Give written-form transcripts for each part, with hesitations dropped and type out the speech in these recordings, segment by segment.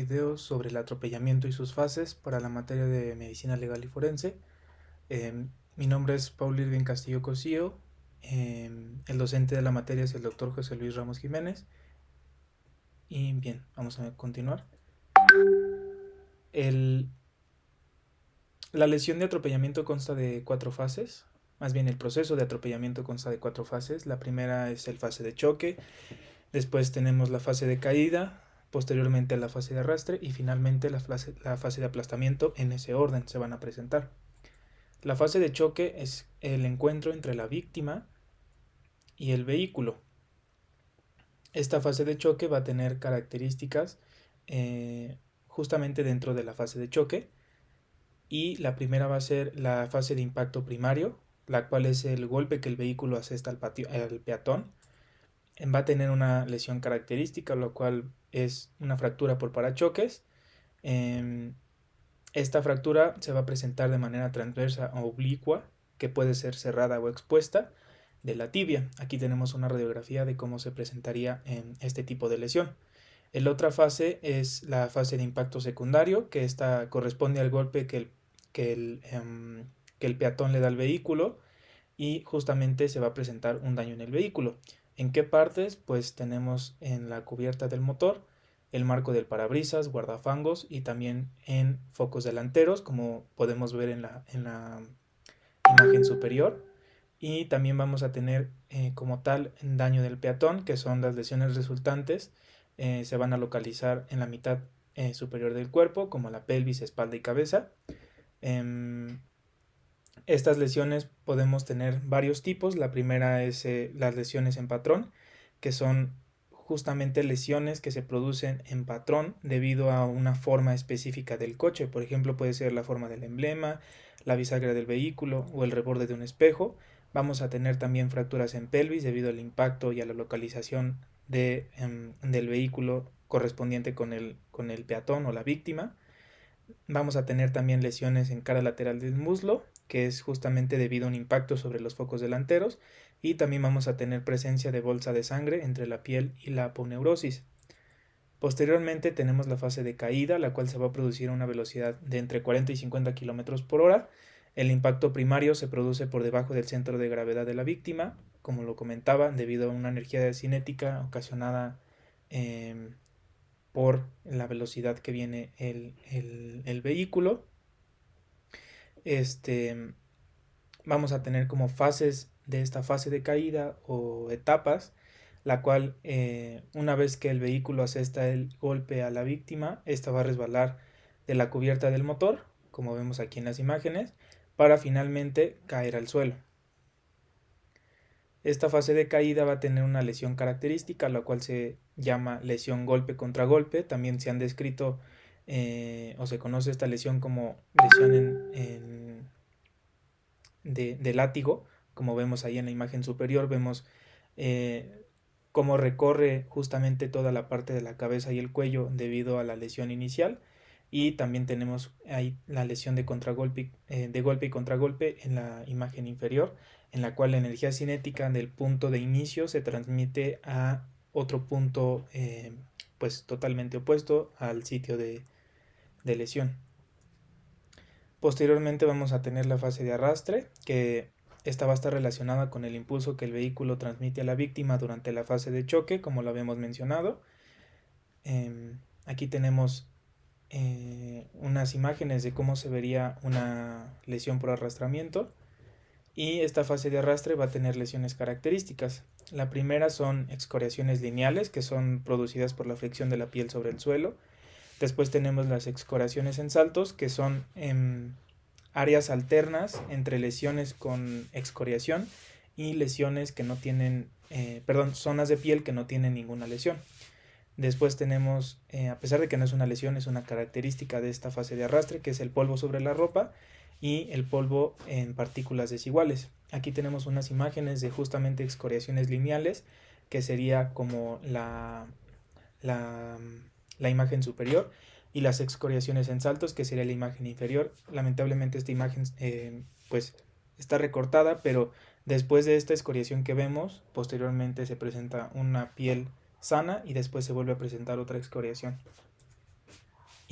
Videos sobre el atropellamiento y sus fases para la materia de medicina legal y forense. Mi nombre es Paul Irving Castillo Cosío. El docente de la materia es el doctor José Luis Ramos Jiménez. Y bien, vamos a continuar. La lesión de atropellamiento consta de 4 fases. Más bien, el proceso de atropellamiento consta de 4 fases. La primera es el fase de choque. Después tenemos la fase de caída, posteriormente la fase de arrastre y finalmente la fase de aplastamiento. En ese orden se van a presentar. La fase de choque es el encuentro entre la víctima y el vehículo. Esta fase de choque va a tener características justamente dentro de la fase de choque, y la primera va a ser la fase de impacto primario, la cual es el golpe que el vehículo asesta al peatón. Va a tener una lesión característica, lo cual es una fractura por parachoques. Esta fractura se va a presentar de manera transversa o oblicua, que puede ser cerrada o expuesta, de la tibia. Aquí tenemos una radiografía de cómo se presentaría en este tipo de lesión. La otra fase es la fase de impacto secundario, que esta corresponde al golpe que el peatón le da al vehículo, y justamente se va a presentar un daño en el vehículo. ¿En qué partes? Pues tenemos en la cubierta del motor, el marco del parabrisas, guardafangos y también en focos delanteros, como podemos ver en la imagen superior. Y también vamos a tener como tal daño del peatón, que son las lesiones resultantes. Se van a localizar en la mitad superior del cuerpo, como la pelvis, espalda y cabeza. Estas lesiones podemos tener varios tipos. La primera es las lesiones en patrón, que son justamente lesiones que se producen en patrón debido a una forma específica del coche. Por ejemplo, puede ser la forma del emblema, la bisagra del vehículo o el reborde de un espejo. Vamos a tener también fracturas en pelvis debido al impacto y a la localización del vehículo correspondiente con el peatón o la víctima. Vamos a tener también lesiones en cara lateral del muslo, que es justamente debido a un impacto sobre los focos delanteros, y también vamos a tener presencia de bolsa de sangre entre la piel y la aponeurosis. Posteriormente tenemos la fase de caída, la cual se va a producir a una velocidad de entre 40 y 50 km por hora. El impacto primario se produce por debajo del centro de gravedad de la víctima, como lo comentaba, debido a una energía cinética ocasionada por la velocidad que viene el vehículo. Vamos a tener como fases de esta fase de caída o etapas, la cual una vez que el vehículo asesta el golpe a la víctima, esta va a resbalar de la cubierta del motor, como vemos aquí en las imágenes, para finalmente caer al suelo. Esta fase de caída va a tener una lesión característica, la cual se llama lesión golpe contra golpe. También se han descrito o se conoce esta lesión como lesión de látigo. Como vemos ahí en la imagen superior, vemos cómo recorre justamente toda la parte de la cabeza y el cuello debido a la lesión inicial. Y también tenemos ahí la lesión de contragolpe, de golpe y contragolpe en la imagen inferior, en la cual la energía cinética del punto de inicio se transmite a otro punto pues totalmente opuesto al sitio de lesión. Posteriormente vamos a tener la fase de arrastre, que esta va a estar relacionada con el impulso que el vehículo transmite a la víctima durante la fase de choque, como lo habíamos mencionado. Aquí tenemos unas imágenes de cómo se vería una lesión por arrastramiento, y esta fase de arrastre va a tener lesiones características. La primera son excoriaciones lineales, que son producidas por la fricción de la piel sobre el suelo. Después tenemos las excoriaciones en saltos, que son áreas alternas entre lesiones con excoriación y lesiones que no tienen, zonas de piel que no tienen ninguna lesión. Después tenemos, a pesar de que no es una lesión, es una característica de esta fase de arrastre, que es el polvo sobre la ropa y el polvo en partículas desiguales. Aquí tenemos unas imágenes de justamente excoriaciones lineales, que sería como la imagen superior, y las excoriaciones en saltos, que sería la imagen inferior. Lamentablemente esta imagen pues está recortada, pero después de esta excoriación que vemos, posteriormente se presenta una piel sana y después se vuelve a presentar otra excoriación.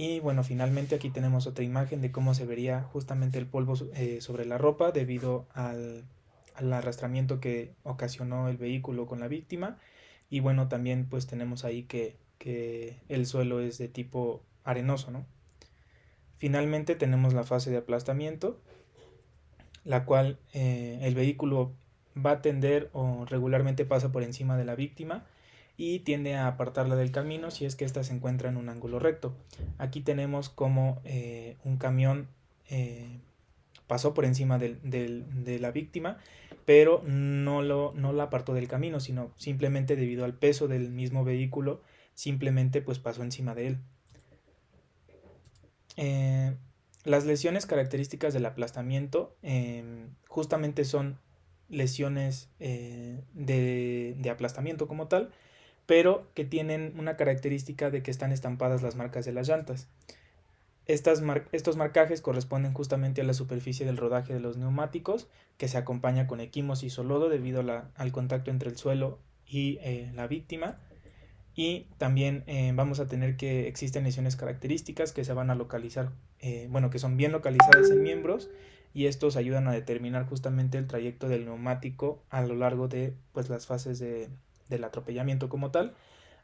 Y bueno, finalmente aquí tenemos otra imagen de cómo se vería justamente el polvo sobre la ropa debido al arrastramiento que ocasionó el vehículo con la víctima. Y bueno, también pues tenemos ahí que el suelo es de tipo arenoso, ¿no? Finalmente tenemos la fase de aplastamiento, la cual el vehículo va a tender o regularmente pasa por encima de la víctima y tiende a apartarla del camino si es que ésta se encuentra en un ángulo recto. Aquí tenemos como un camión pasó por encima de la víctima, pero no la apartó del camino, sino simplemente debido al peso del mismo vehículo, simplemente pues pasó encima de él. Eh, las lesiones características del aplastamiento justamente son lesiones de aplastamiento como tal, pero que tienen una característica de que están estampadas las marcas de las llantas. Estos marcajes corresponden justamente a la superficie del rodaje de los neumáticos, que se acompaña con equimosis o lodo debido al contacto entre el suelo y la víctima. Y también vamos a tener que existen lesiones características que se van a localizar, bueno, que son bien localizadas en miembros, y estos ayudan a determinar justamente el trayecto del neumático a lo largo de pues, las fases del atropellamiento como tal.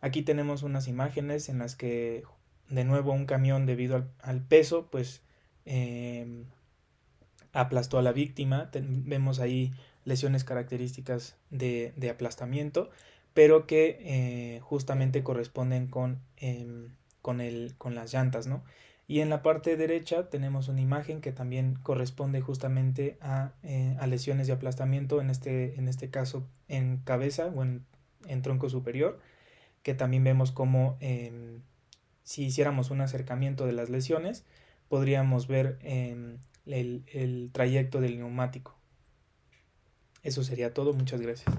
Aquí tenemos unas imágenes en las que de nuevo un camión debido al peso pues aplastó a la víctima. Vemos ahí lesiones características de aplastamiento, pero que justamente corresponden con las llantas, ¿no? Y en la parte derecha tenemos una imagen que también corresponde justamente a lesiones de aplastamiento, en este caso en cabeza o en tronco superior, que también vemos como si hiciéramos un acercamiento de las lesiones, podríamos ver el trayecto del neumático. Eso sería todo, muchas gracias.